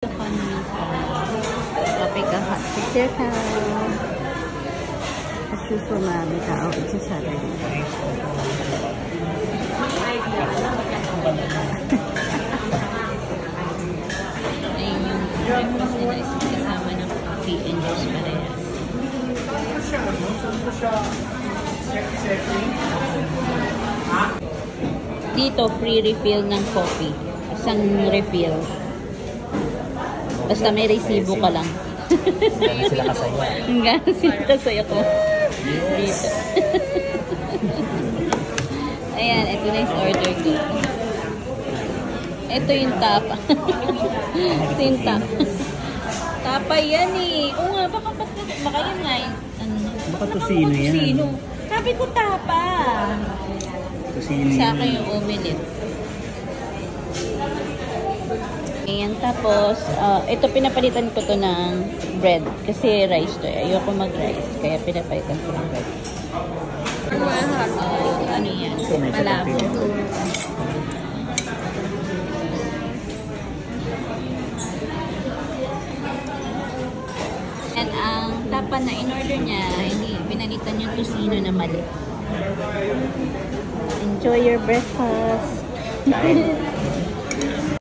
Topic ka hot picture ka. Susu mami tao ito sa rin. Ayun yung breakfast nila is kasama ng coffee and juice parehas. Dito free refill ng coffee. Isang refill. Basta may resibo ka lang. Gano'n sila kasaya. Gano'n sila kasaya ko. Dito. Ayan, ito na yung order ko. Ito yung tapa. Ito yung tapa. Tapa yan eh. Oo nga, baka yun nga yung baka tosino yan. Tosino. Sabi ko tapa. Tosino sa akin yung omelette. Ayan, tapos, ito pinapalitan ko to ng bread. Kasi rice to. Ayoko mag-rice. Kaya pinapalitan ko ng bread. Ano yan? Malabo. And ang tapa na in-order niya, hindi, pinalitan yung tosino na mali. Enjoy your breakfast.